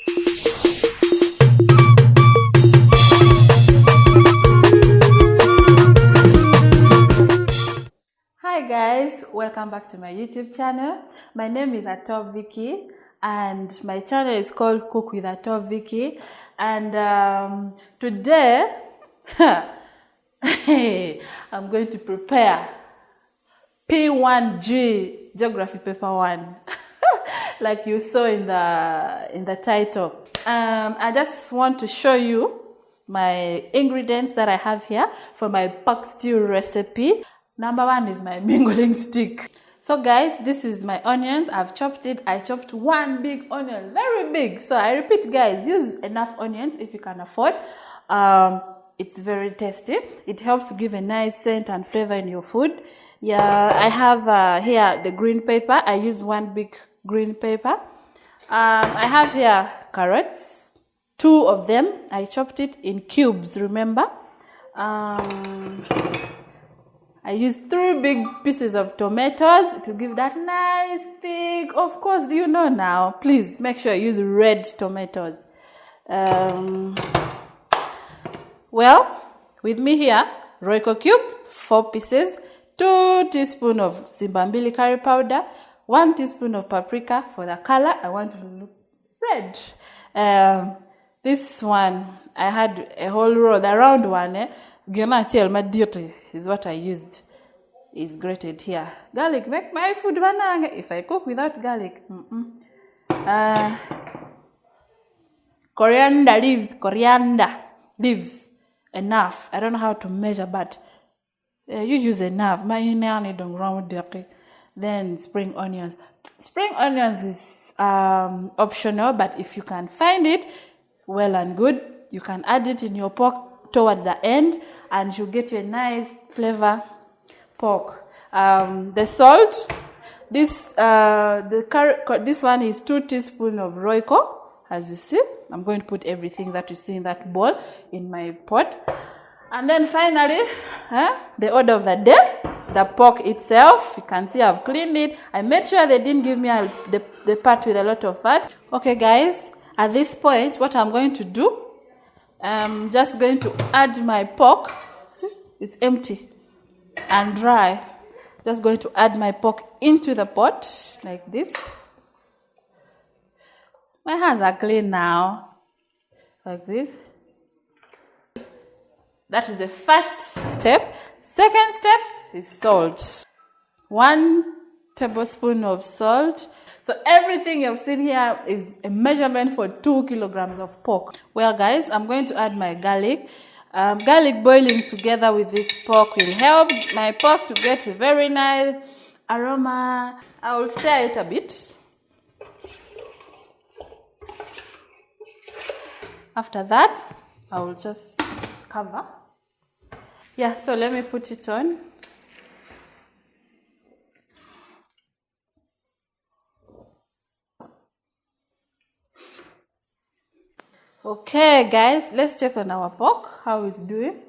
Hi guys, welcome back to my YouTube channel. My name is Atop Vicky and my channel is called Cook with Atop Vicky. And today I'm going to prepare P1G Geography Paper 1 like you saw in the title. I just want to show you my ingredients that I have here for my pork stew recipe. Number one is my mingling stick. So guys, this is my onions. I've chopped it. I chopped one big onion, very big. So I repeat guys, use enough onions if you can afford. It's very tasty. It helps to give a nice scent and flavor in your food. Yeah, I have here the green pepper. I use one big green pepper. I have here carrots, 2 of them. I chopped it in cubes, remember? I used 3 big pieces of tomatoes to give that nice thick. Of course, do you know now? Please make sure you use red tomatoes. Well, with me here, Royco cube, 4 pieces, 2 teaspoons of Simbambili curry powder, 1 teaspoon of paprika for the color. I want to look red. This one, I had a whole roll, the round one. Is what I used. Is grated here. Garlic makes my food banana. If I cook without garlic, coriander leaves, enough. I don't know how to measure, but you use enough. Then spring onions. Spring onions is optional, but if you can find it, well and good. You can add it in your pork towards the end, and you'll get you a nice flavor pork. The salt, this one is 2 teaspoons of Royco, as you see. I'm going to put everything that you see in that bowl in my pot. And then finally, the order of the day, the pork itself. You can see I've cleaned it. I made sure they didn't give me the part with a lot of fat. Okay guys, at this point, what I'm going to do, I'm just going to add my pork. See, it's empty and dry. Just going to add my pork into the pot like this. My hands are clean now, like this. That is the first step. Second step is salt. 1 tablespoon of salt. So everything you've seen here is a measurement for 2 kilograms of pork. Well guys, I'm going to add my garlic. Garlic boiling together with this pork will help my pork to get a very nice aroma. I will stir it a bit. After that, I will just cover. Yeah, so let me put it on. Okay guys, let's check on our pork, how it's doing.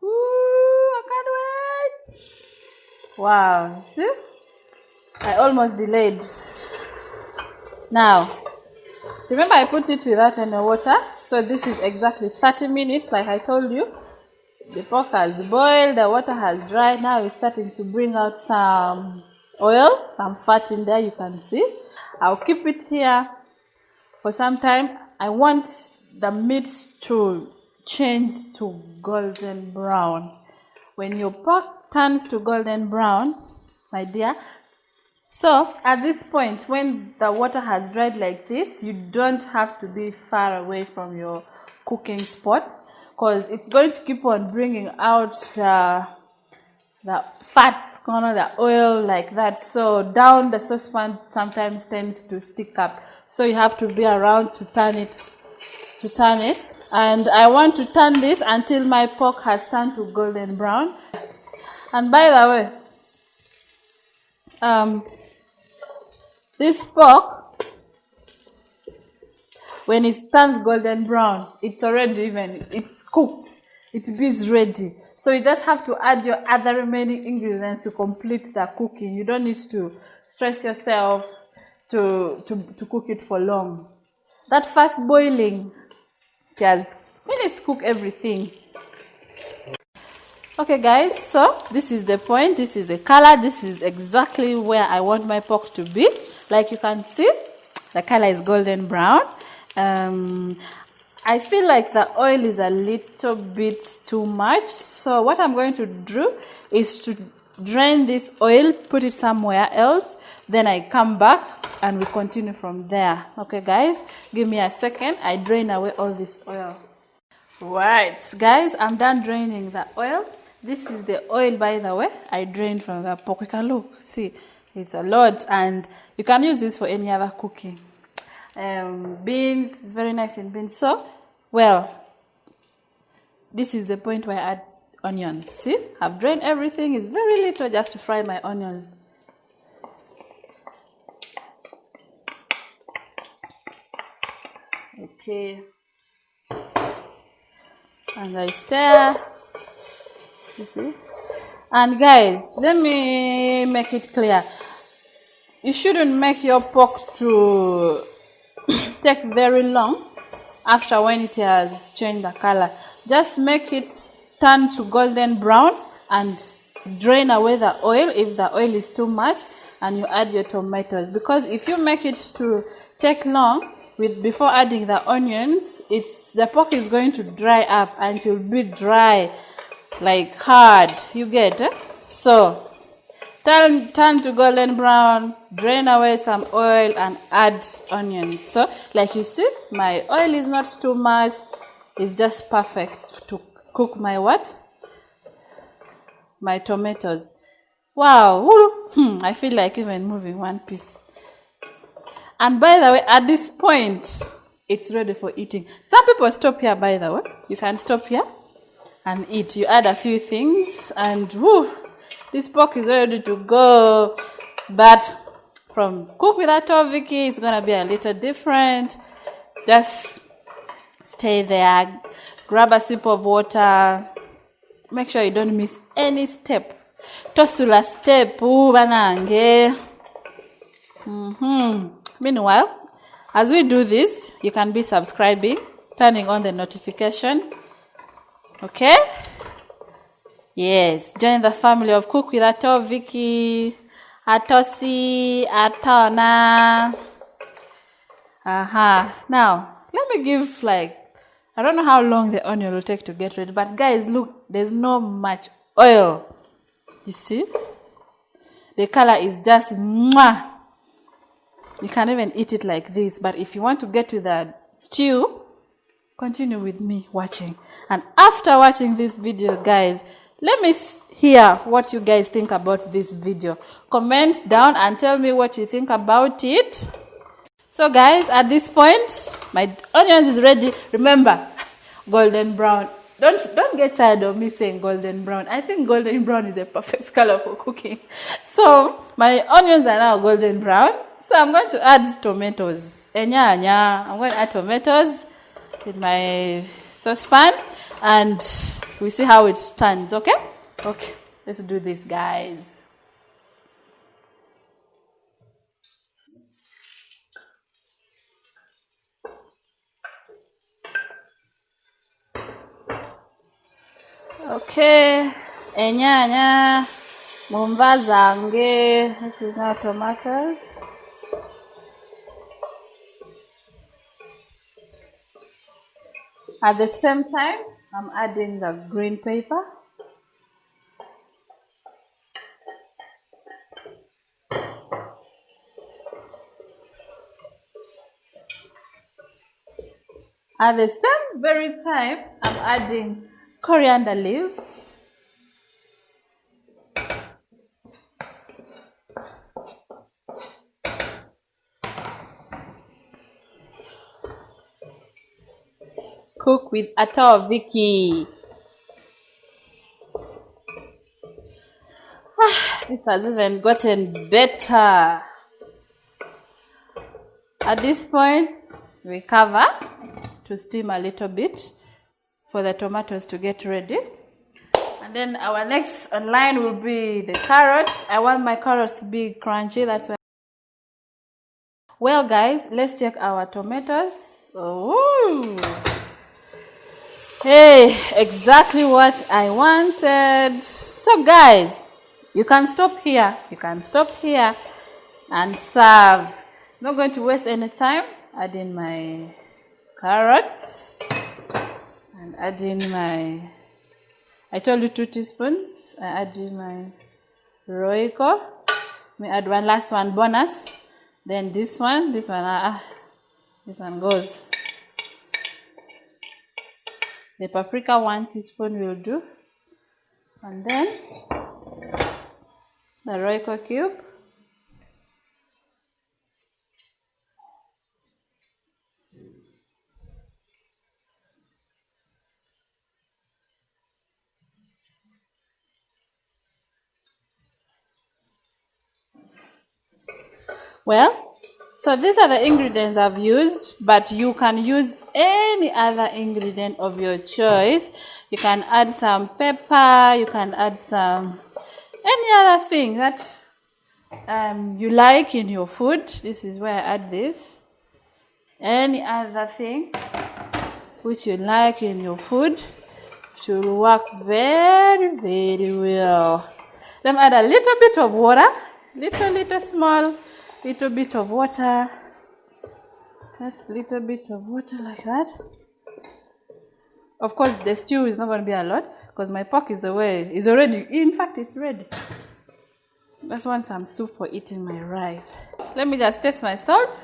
Ooh, I can't wait. Wow, see? I almost delayed. Now, remember I put it without any water. So this is exactly 30 minutes like I told you. The pork has boiled, the water has dried. Now it's starting to bring out some oil, some fat in there, you can see. I'll keep it here for some time. I want the meat to change to golden brown. When your pork turns to golden brown, my dear, so at this point, when the water has dried like this, you don't have to be far away from your cooking spot, because it's going to keep on bringing out the fats, the oil like that. So down the saucepan sometimes tends to stick up. So you have to be around to turn it. And I want to turn this until my pork has turned to golden brown. And by the way, this pork, when it turns golden brown, it's already it's cooked. It is ready. So you just have to add your other remaining ingredients to complete the cooking. You don't need to stress yourself to cook it for long. that fast boiling, just let's cook everything. Okay guys, so this is the point, this is the color, this is exactly where I want my pork to be. Like you can see, the color is golden brown. I feel like the oil is a little bit too much, so what I'm going to do is to drain this oil, put it somewhere else, then I come back and we continue from there. Okay guys, give me a second, I drain away all this oil. Right guys, I'm done draining the oil. This is the oil, by the way, I drained from the pork. You can look, see, it's a lot, and you can use this for any other cooking. Beans, it's very nice in beans. So, well, this is the point where I add onions. See, I've drained everything. It's very little just to fry my onions. Okay, and I stir. You see? And guys, let me make it clear. You shouldn't make your pork to take very long after when it has changed the color. Just make it turn to golden brown and drain away the oil if the oil is too much, and you add your tomatoes. Because if you make it to take long before adding the onions, the pork is going to dry up and it will be dry, like hard, you get it? So turn to golden brown, drain away some oil and add onions. So like you see, my oil is not too much, it's just perfect to cook my what? My tomatoes. Wow, I feel like even moving one piece. And by the way, at this point, it's ready for eating. Some people stop here, by the way. You can stop here and eat. You add a few things and whoo, this pork is ready to go. But from cook with a Vicky, it's gonna be a little different. Just stay there, grab a sip of water, make sure you don't miss any step. Tosula step, banange. Meanwhile, as we do this, you can be subscribing, turning on the notification. Okay? Yes, join the family of Cook with Ato Vicky, Atosi, Atona. Now, let me give I don't know how long the onion will take to get ready, but guys, look, there's no much oil. You see? The color is just mwah. You can even eat it like this, but if you want to get to the stew, continue with me watching. And after watching this video, guys, let me hear what you guys think about this video. Comment down and tell me what you think about it. So guys, at this point, my onions is ready. Remember, golden brown. Don't get tired of me saying golden brown. I think golden brown is a perfect color for cooking. So my onions are now golden brown. So I'm going to add tomatoes. I'm going to add tomatoes with my saucepan and we see how it turns, okay? Okay, let's do this, guys. Okay, enyanya, mumba zange. This is now tomatoes. At the same time, I'm adding the green pepper. At the same very time, I'm adding coriander leaves. Cook with Ato Vicky. This has even gotten better. At this point, we cover to steam a little bit for the tomatoes to get ready. And then our next online will be the carrots. I want my carrots to be crunchy, that's why. Well guys, let's check our tomatoes. Oh, hey, exactly what I wanted. So guys, you can stop here. You can stop here and serve. Not going to waste any time. Add in my carrots and add in my, I told you 2 teaspoons. I add in my Royco. Me add one last one bonus. Then this one this one goes. The paprika 1 teaspoon will do. And then the Royco cube. Well, so these are the ingredients I've used, but you can use any other ingredient of your choice. You can add some pepper, you can add some any other thing that you like in your food. This is where I add this. Any other thing which you like in your food should work very, very well. Then add a little bit of water, little small, little bit of water. Just little bit of water like that. Of course, the stew is not going to be a lot because my pork is already, in fact, it's ready. Just want some soup for eating my rice. Let me just taste my salt.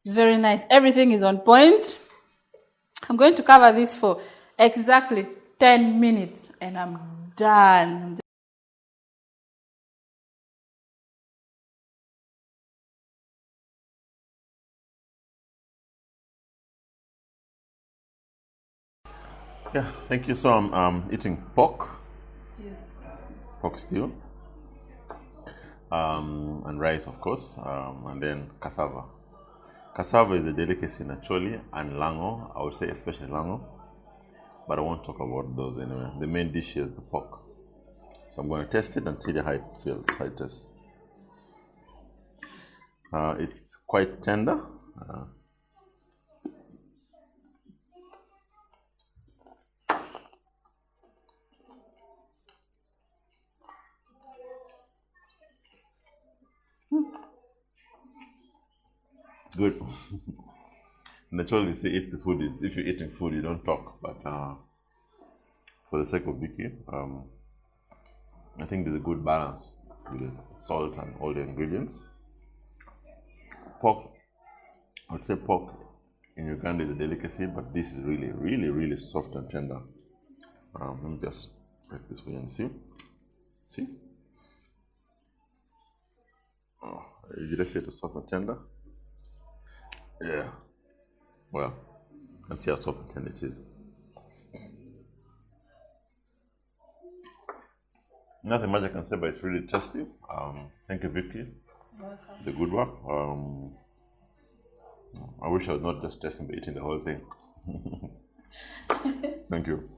It's very nice. Everything is on point. I'm going to cover this for exactly 10 minutes and I'm done. Yeah, thank you. So I'm eating pork stew, and rice, of course, and then cassava. Cassava is a delicacy in Acholi and Lango. I would say especially Lango, but I won't talk about those anyway. The main dish is the pork. So I'm going to test it and tell you how it feels, how it tastes. It's quite tender. Good. Naturally, say if you're eating food, you don't talk. But for the sake of Vicky, I think there's a good balance with the salt and all the ingredients. Pork, I would say pork in Uganda is a delicacy, but this is really, really, really soft and tender. Let me just break this for you and see. See? Oh, did I say it was soft and tender? Yeah. Well, let's see how soft and tender it is. Nothing much I can say, but it's really tasty. Thank you, Vicky. The good work. I wish I was not just tasting but eating the whole thing. Thank you.